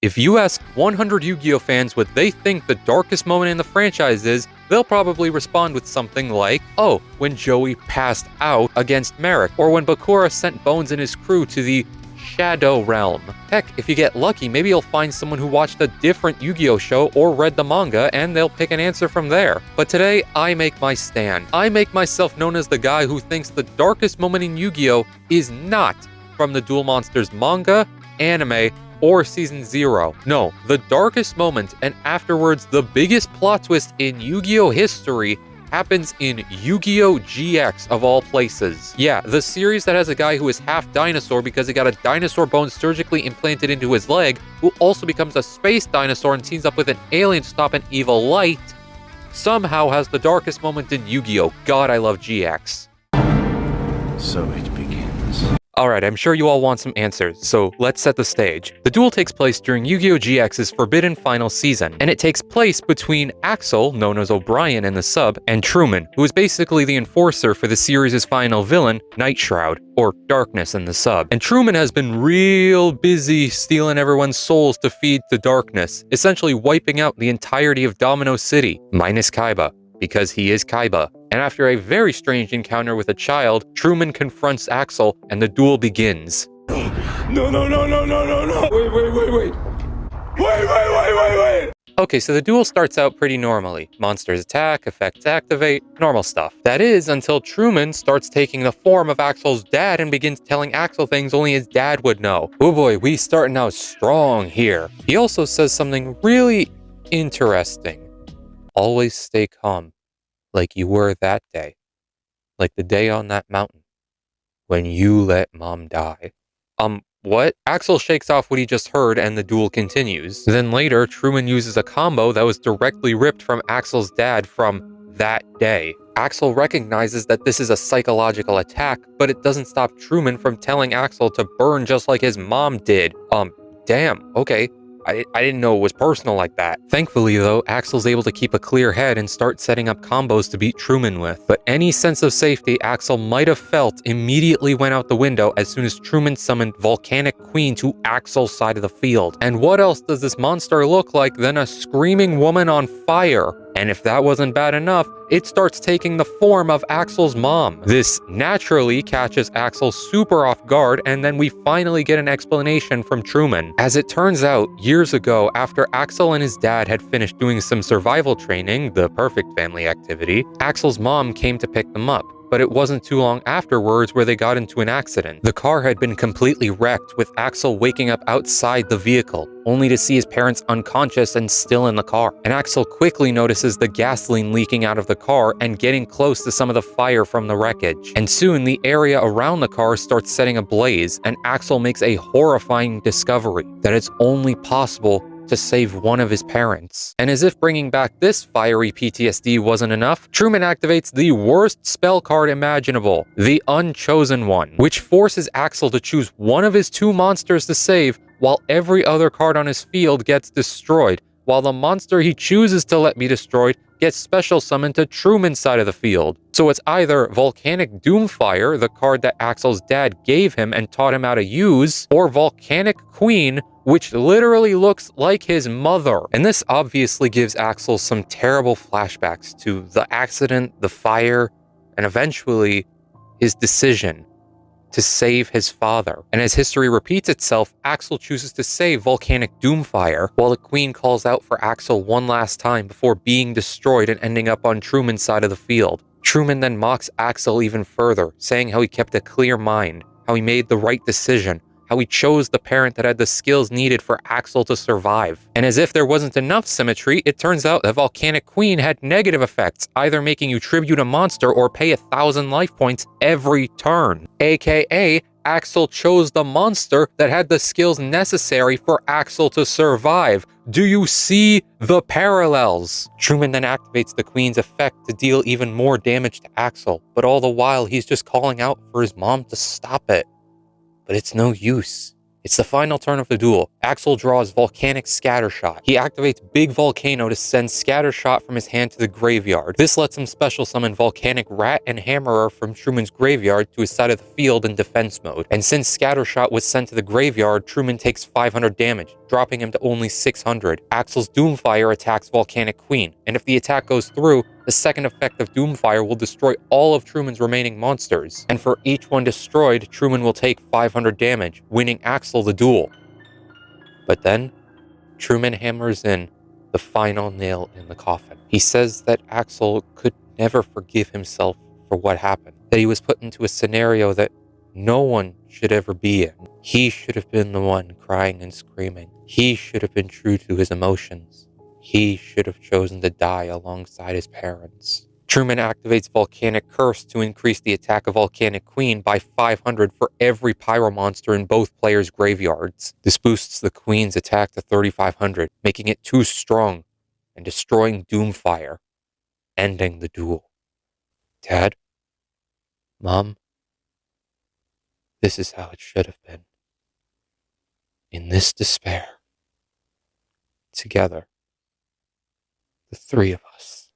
If you ask 100 Yu-Gi-Oh fans what they think the darkest moment in the franchise is, they'll probably respond with something like, oh, when Joey passed out against Merrick, or when Bakura sent Bones and his crew to the Shadow Realm. Heck, if you get lucky, maybe you'll find someone who watched a different Yu-Gi-Oh show or read the manga, and they'll pick an answer from there. But today, I make my stand. I make myself known as the guy who thinks the darkest moment in Yu-Gi-Oh is not from the Duel Monsters manga, anime, or Season 0. No, the darkest moment, and afterwards the biggest plot twist in Yu-Gi-Oh history, happens in Yu-Gi-Oh! GX of all places. Yeah, the series that has a guy who is half dinosaur because he got a dinosaur bone surgically implanted into his leg, who also becomes a space dinosaur and teams up with an alien to stop an evil light, somehow has the darkest moment in Yu-Gi-Oh! God, I love GX. So it begins. Alright, I'm sure you all want some answers, so let's set the stage. The duel takes place during Yu-Gi-Oh! GX's Forbidden Final Season, and it takes place between Axel, known as O'Brien in the sub, and Truman, who is basically the enforcer for the series' final villain, Night Shroud, or Darkness in the sub. And Truman has been real busy stealing everyone's souls to feed the darkness, essentially wiping out the entirety of Domino City, minus Kaiba, because he is Kaiba. And after a very strange encounter with a child, Truman confronts Axel and the duel begins. No. Wait. Okay, so the duel starts out pretty normally. Monsters attack, effects activate, normal stuff. That is, until Truman starts taking the form of Axel's dad and begins telling Axel things only his dad would know. Oh boy, we starting out strong here. He also says something really interesting. Always stay calm. Like you were that day. Like the day on that mountain. When you let Mom die. What? Axel shakes off what he just heard and the duel continues. Then later, Truman uses a combo that was directly ripped from Axel's dad from that day. Axel recognizes that this is a psychological attack, but it doesn't stop Truman from telling Axel to burn just like his mom did. Damn, okay. I didn't know it was personal like that. Thankfully though, Axel's able to keep a clear head and start setting up combos to beat Truman with. But any sense of safety Axel might have felt immediately went out the window as soon as Truman summoned Volcanic Queen to Axel's side of the field. And what else does this monster look like than a screaming woman on fire? And if that wasn't bad enough, it starts taking the form of Axel's mom. This naturally catches Axel super off guard, and then we finally get an explanation from Truman. As it turns out, years ago, after Axel and his dad had finished doing some survival training, the perfect family activity, Axel's mom came to pick them up. But it wasn't too long afterwards where they got into an accident. The car had been completely wrecked, with Axel waking up outside the vehicle, only to see his parents unconscious and still in the car. And Axel quickly notices the gasoline leaking out of the car and getting close to some of the fire from the wreckage. And soon the area around the car starts setting ablaze, and Axel makes a horrifying discovery that it's only possible to save one of his parents. And as if bringing back this fiery PTSD wasn't enough, Truman activates the worst spell card imaginable, the Unchosen One, which forces Axel to choose one of his two monsters to save, while every other card on his field gets destroyed, while the monster he chooses to let be destroyed gets special summoned to Truman's side of the field. So it's either Volcanic Doomfire, the card that Axel's dad gave him and taught him how to use, or Volcanic Queen, which literally looks like his mother. And this obviously gives Axel some terrible flashbacks to the accident, the fire, and eventually his decision to save his father. And as history repeats itself, Axel chooses to save Volcanic Doomfire, while the Queen calls out for Axel one last time before being destroyed and ending up on Truman's side of the field. Truman then mocks Axel even further, saying how he kept a clear mind, how he made the right decision, how he chose the parent that had the skills needed for Axel to survive. And as if there wasn't enough symmetry, it turns out that Volcanic Queen had negative effects, either making you tribute a monster or pay 1,000 life points every turn. AKA, Axel chose the monster that had the skills necessary for Axel to survive. Do you see the parallels? Truman then activates the Queen's effect to deal even more damage to Axel, but all the while he's just calling out for his mom to stop it. But it's no use. It's the final turn of the duel. Axel draws Volcanic Scattershot. He activates Big Volcano to send Scattershot from his hand to the graveyard. This lets him special summon Volcanic Rat and Hammerer from Truman's graveyard to his side of the field in defense mode. And since Scattershot was sent to the graveyard, Truman takes 500 damage, dropping him to only 600. Axel's Doomfire attacks Volcanic Queen, and if the attack goes through, the second effect of Doomfire will destroy all of Truman's remaining monsters. And for each one destroyed, Truman will take 500 damage, winning Axel the duel. But then, Truman hammers in the final nail in the coffin. He says that Axel could never forgive himself for what happened, that he was put into a scenario that no one should ever be in. He should have been the one crying and screaming. He should have been true to his emotions. He should have chosen to die alongside his parents. Truman activates Volcanic Curse to increase the attack of Volcanic Queen by 500 for every pyro monster in both players' graveyards. This boosts the Queen's attack to 3,500, making it too strong and destroying Doomfire, ending the duel. Dad? Mom? This is how it should have been. In this despair, together, the three of us.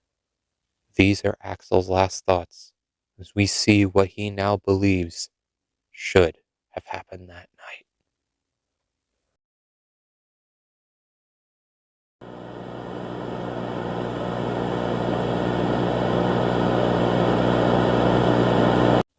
These are Axel's last thoughts as we see what he now believes should have happened that night.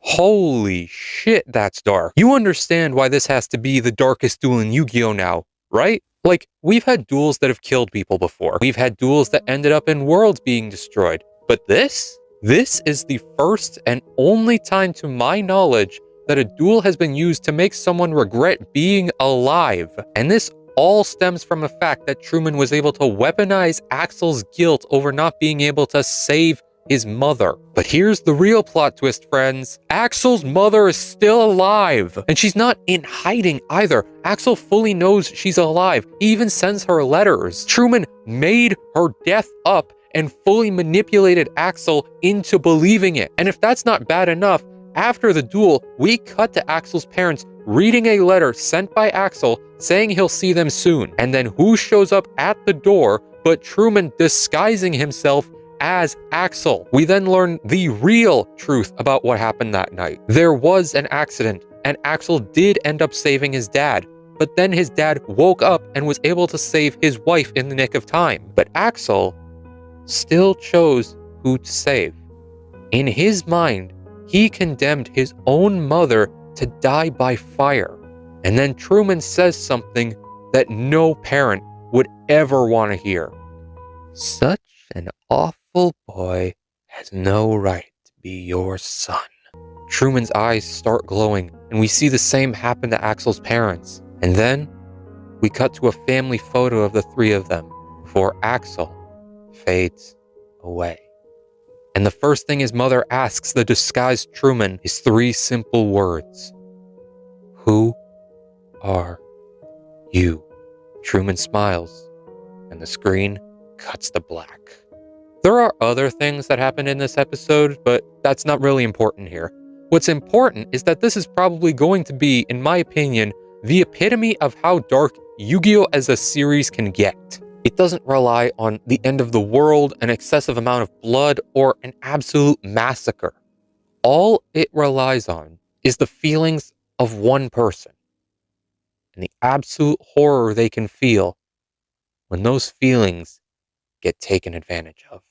Holy shit, that's dark. You understand why this has to be the darkest duel in Yu-Gi-Oh now, right? Like, we've had duels that have killed people before. We've had duels that ended up in worlds being destroyed. But this is the first and only time to my knowledge that a duel has been used to make someone regret being alive. And this all stems from the fact that Truman was able to weaponize Axel's guilt over not being able to save his mother. But here's the real plot twist, friends. Axel's mother is still alive, and she's not in hiding either. Axel fully knows she's alive. He even sends her letters. Truman made her death up and fully manipulated Axel into believing it. And if that's not bad enough, after the duel, we cut to Axel's parents reading a letter sent by Axel saying he'll see them soon. And then who shows up at the door but Truman disguising himself as Axel? We then learn the real truth about what happened that night. There was an accident, and Axel did end up saving his dad, but then his dad woke up and was able to save his wife in the nick of time. But Axel still chose who to save. In his mind, he condemned his own mother to die by fire. And then Truman says something that no parent would ever want to hear. Such an awful boy has no right to be your son. Truman's eyes start glowing, and we see the same happen to Axel's parents. And then we cut to a family photo of the three of them before Axel fades away. And the first thing his mother asks the disguised Truman is three simple words. Who are you? Truman smiles, and the screen cuts to black. There are other things that happen in this episode, but that's not really important here. What's important is that this is probably going to be, in my opinion, the epitome of how dark Yu-Gi-Oh! As a series can get. It doesn't rely on the end of the world, an excessive amount of blood, or an absolute massacre. All it relies on is the feelings of one person, and the absolute horror they can feel when those feelings get taken advantage of.